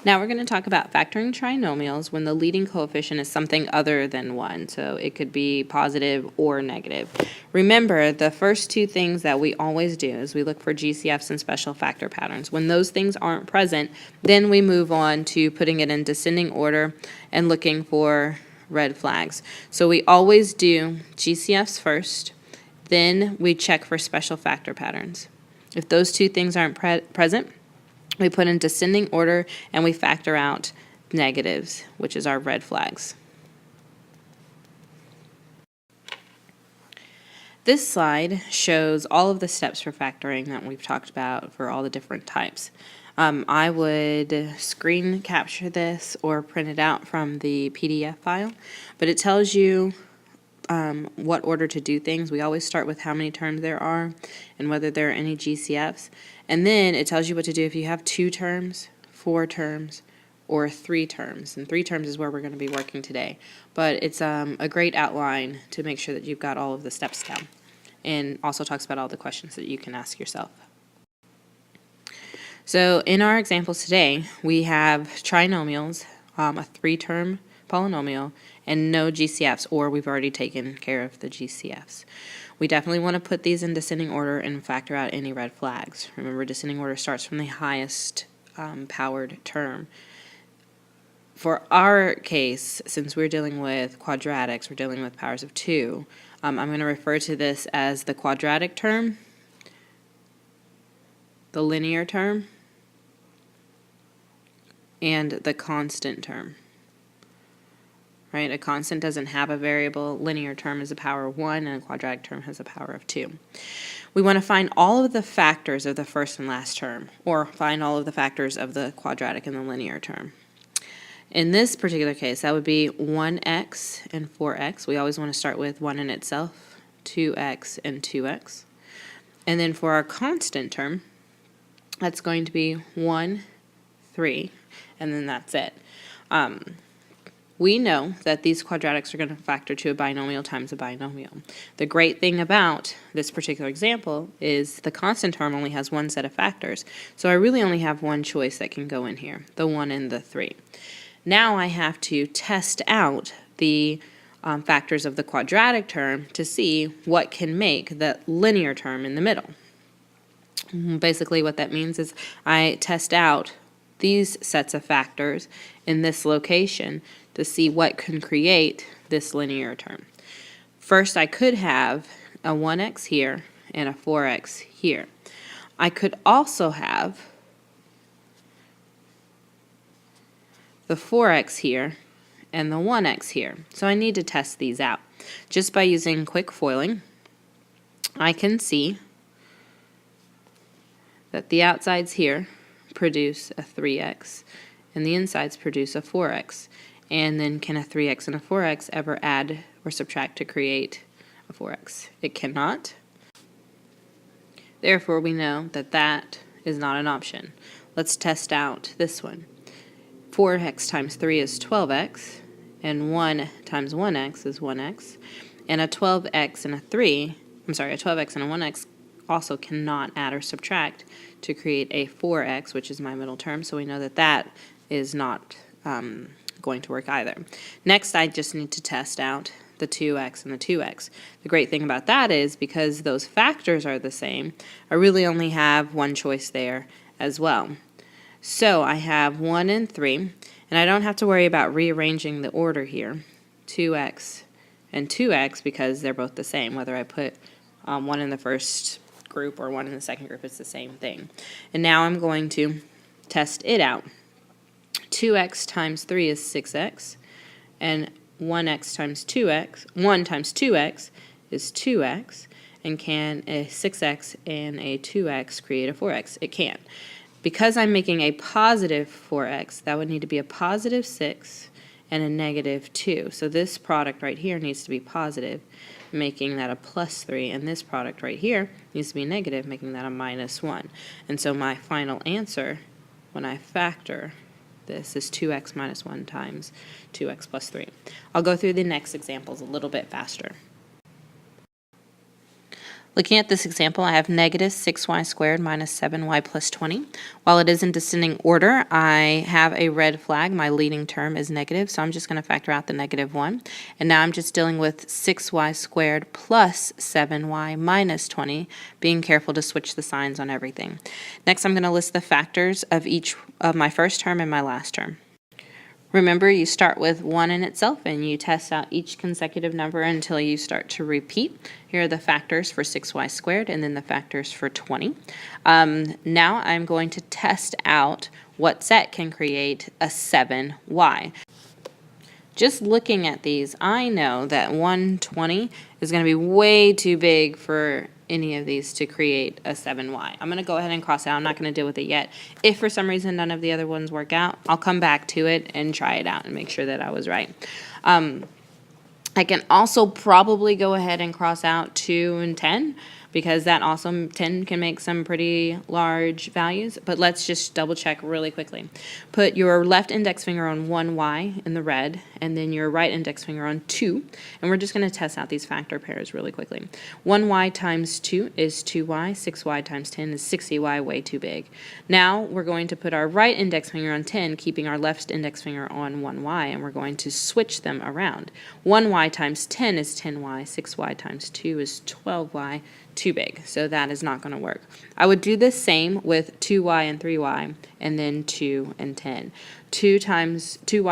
Now we're going to talk about factoring trinomials when the leading coefficient is something other than 1. So it could be positive or negative. Remember, the first two things that we always do is we look for GCFs and special factor patterns. When those things aren't present, then we move on to putting it in descending order and looking for red flags. So we always do GCFs first, then we check for special factor patterns. If those two things aren't present, we put in descending order and we factor out negatives, which is our red flags. This slide shows all of the steps for factoring that we've talked about for all the different types. I would screen capture this or print it out from the PDF file, but it tells you what order to do things. We always start with how many terms there are and whether there are any GCFs. And then it tells you what to do if you have 2 terms, 4 terms, or 3 terms. And 3 terms is where we're going to be working today. But it's a great outline to make sure that you've got all of the steps down. And also talks about all the questions that you can ask yourself. So in our examples today, we have trinomials, a 3-term polynomial, and no GCFs, or we've already taken care of the GCFs. We definitely want to put these in descending order and factor out any red flags. Remember, descending order starts from the highest powered term. For our case, since we're dealing with quadratics, we're dealing with powers of 2, I'm going to refer to this as the quadratic term, the linear term, and the constant term. Right? A constant doesn't have a variable. Linear term is a power of 1, and a quadratic term has a power of 2. We want to find all of the factors of the first and last term, or find all of the factors of the quadratic and the linear term. In this particular case, that would be 1x and 4x. We always want to start with 1 in itself, 2x and 2x. And then for our constant term, that's going to be 1, 3, and then that's it. We know that these quadratics are going to factor to a binomial times a binomial. The great thing about this particular example is the constant term only has one set of factors, so I really only have one choice that can go in here, the 1 and the 3. Now I have to test out the factors of the quadratic term to see what can make the linear term in the middle. Basically what that means is I test out these sets of factors in this location to see what can create this linear term. First, I could have a 1x here and a 4x here. I could also have the 4x here and the 1x here. So I need to test these out. Just by using quick foiling, I can see that the outsides here produce a 3x and the insides produce a 4x. And then can a 3x and a 4x ever add or subtract to create a 4x? It cannot. Therefore, we know that that is not an option. Let's test out this one. 4x times 3 is 12x, and 1 times 1x is 1x. And a 12x and a 12x and a 1x also cannot add or subtract to create a 4x, which is my middle term, so we know that that is not going to work either. Next, I just need to test out the 2x and the 2x. The great thing about that is because those factors are the same, I really only have one choice there as well. So I have 1 and 3, and I don't have to worry about rearranging the order here, 2x and 2x, because they're both the same. Whether I put 1 in the first group or 1 in the second group, it's the same thing. And now I'm going to test it out. 2x times 3 is 6x, and 1x times 2x, 1 times 2x is 2x, and can a 6x and a 2x create a 4x? It can. Because I'm making a positive 4x, that would need to be a positive 6 and a negative 2. So this product right here needs to be positive, making that a plus 3, and this product right here needs to be negative, making that a minus 1. And so my final answer, when I factor this, is 2x minus 1 times 2x plus 3. I'll go through the next examples a little bit faster. Looking at this example, I have negative 6y squared minus 7y plus 20. While it is in descending order, I have a red flag. My leading term is negative, so I'm just going to factor out the negative 1. And now I'm just dealing with 6y squared plus 7y minus 20, being careful to switch the signs on everything. Next, I'm going to list the factors of each of my first term and my last term. Remember, you start with 1 in itself and you test out each consecutive number until you start to repeat. Here are the factors for 6y squared and then the factors for 20. Now I'm going to test out what set can create a 7y. Just looking at these, I know that 120 is going to be way too big for any of these to create a 7y. I'm going to go ahead and cross out. I'm not going to deal with it yet. If for some reason none of the other ones work out, I'll come back to it and try it out and make sure that I was right. I can also probably go ahead and cross out 2 and 10 because that also 10 can make some pretty large values, but let's just double check really quickly. Put your left index finger on 1y in the red and then your right index finger on 2, and we're just going to test out these factor pairs really quickly. 1y times 2 is 2y, 6y times 10 is 60y, way too big. Now we're going to put our right index finger on 10, keeping our left index finger on 1y, and we're going to switch them around. 1y times 10 is 10y, 6y times 2 is 12y, too big, so that is not going to work. I would do the same with 2y and 3y, and then 2 and 10. 2y times 2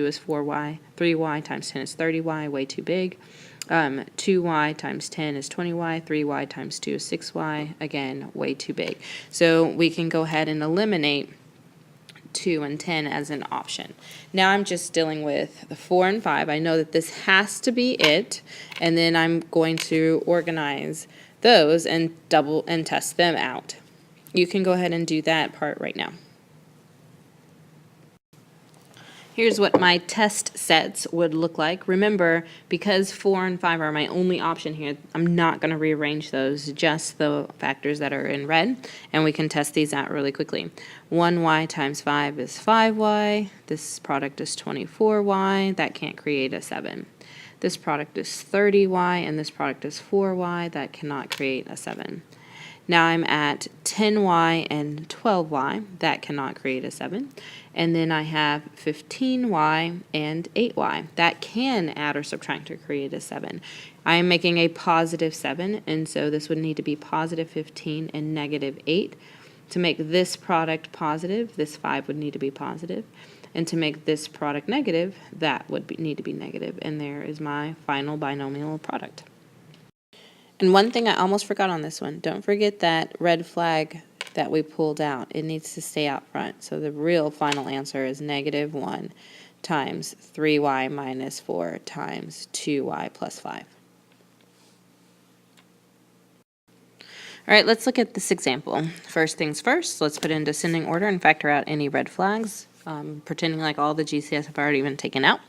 is 4y, 3y times 10 is 30y, way too big. 2y times 10 is 20y, 3y times 2 is 6y, again, way too big. So we can go ahead and eliminate 2 and 10 as an option. Now I'm just dealing with the 4 and 5. I know that this has to be it, and then I'm going to organize those and test them out. You can go ahead and do that part right now. Here's what my test sets would look like. Remember, because 4 and 5 are my only option here, I'm not going to rearrange those, just the factors that are in red, and we can test these out really quickly. 1y times 5 is 5y. This product is 24y. That can't create a 7. This product is 30y, and this product is 4y. That cannot create a 7. Now I'm at 10y and 12y. That cannot create a 7. And then I have 15y and 8y. That can add or subtract or create a 7. I am making a positive 7, and so this would need to be positive 15 and negative 8. To make this product positive, this 5 would need to be positive. And to make this product negative, that would need to be negative. And there is my final binomial product. And one thing I almost forgot on this one, don't forget that red flag that we pulled out. It needs to stay out front. So the real final answer is negative 1 times 3y minus 4 times 2y plus 5. All right, let's look at this example. First things first, let's put it in descending order and factor out any red flags. Pretending like all the GCS have already been taken out.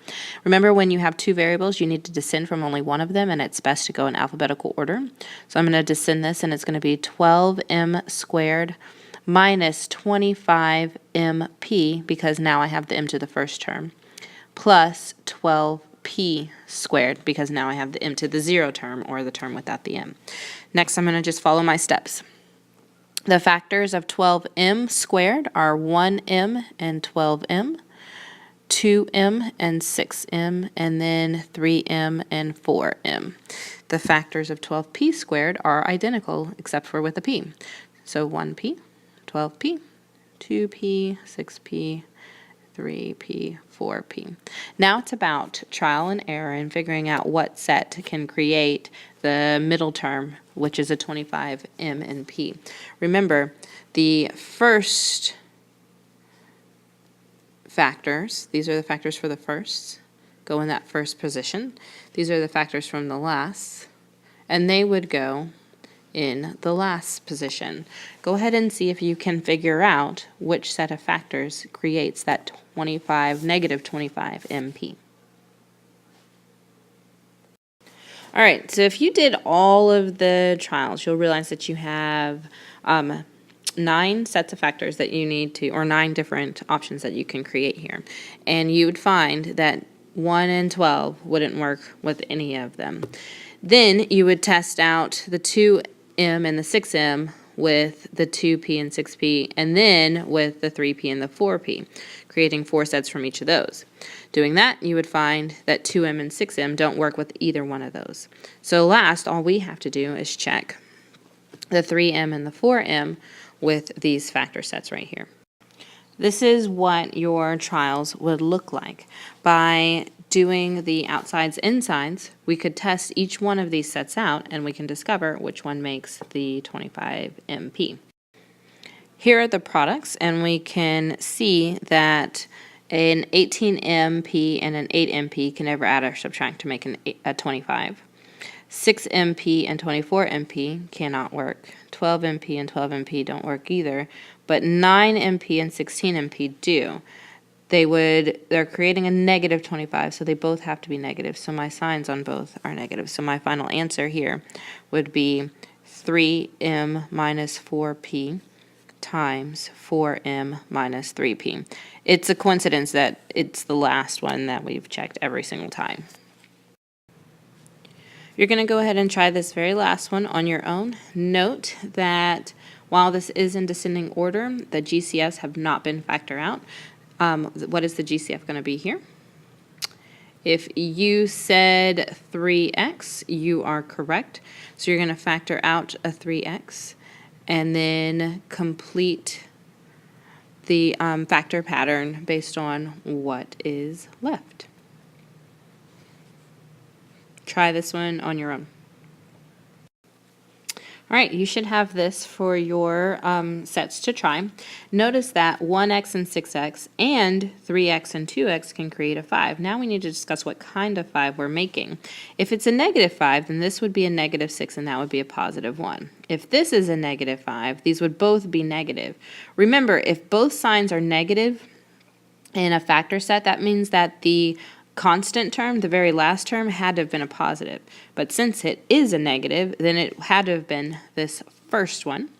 Remember, when you have two variables, you need to descend from only one of them, and it's best to go in alphabetical order. So I'm going to descend this, and it's going to be 12m squared minus 25mp, because now I have the m to the first term, plus 12p squared, because now I have the m to the 0 term, or the term without the m. Next, I'm going to just follow my steps. The factors of 12m squared are 1m and 12m, 2m and 6m, and then 3m and 4m. The factors of 12p squared are identical except for with a p. So 1p, 12p, 2p, 6p, 3p, 4p. Now it's about trial and error and figuring out what set can create the middle term, which is a 25m and p. Remember, the first factors, these are the factors for the first, go in that first position. These are the factors from the last, and they would go in the last position. Go ahead and see if you can figure out which set of factors creates that negative 25 MP. All right, so if you did all of the trials, you'll realize that you have 9 sets of factors that you need to, or 9 different options that you can create here. And you would find that 1 and 12 wouldn't work with any of them. Then you would test out the 2m and the 6m with the 2p and 6p, and then with the 3p and the 4p, creating 4 sets from each of those. Doing that, you would find that 2m and 6m don't work with either one of those. So last, all we have to do is check the 3m and the 4m with these factor sets right here. This is what your trials would look like. By doing the outsides, insides, we could test each one of these sets out and we can discover which one makes the 25 MP. Here are the products, and we can see that an 18 MP and an 8 MP can never add or subtract to make a 25. 6 MP and 24 MP cannot work. 12 MP and 12 MP don't work either, but 9 MP and 16 MP do. They're creating a negative 25, so they both have to be negative. So my signs on both are negative. So my final answer here would be 3m minus 4p times 4m minus 3p. It's a coincidence that it's the last one that we've checked every single time. You're going to go ahead and try this very last one on your own. Note that while this is in descending order, the GCFs have not been factored out. What is the GCF going to be here? If you said 3x, you are correct. So you're going to factor out a 3x and then complete the factor pattern based on what is left. Try this one on your own. All right, you should have this for your sets to try. Notice that 1x and 6x and 3x and 2x can create a 5. Now we need to discuss what kind of 5 we're making. If it's a negative 5, then this would be a negative 6 and that would be a positive 1. If this is a negative 5, these would both be negative. Remember, if both signs are negative in a factor set, that means that the constant term, the very last term, had to have been a positive. But since it is a negative, then it had to have been this first one.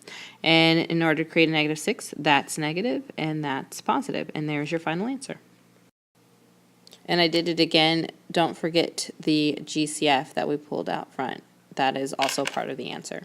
And in order to create a negative 6, that's negative and that's positive. And there's your final answer. And I did it again. Don't forget the GCF that we pulled out front. That is also part of the answer.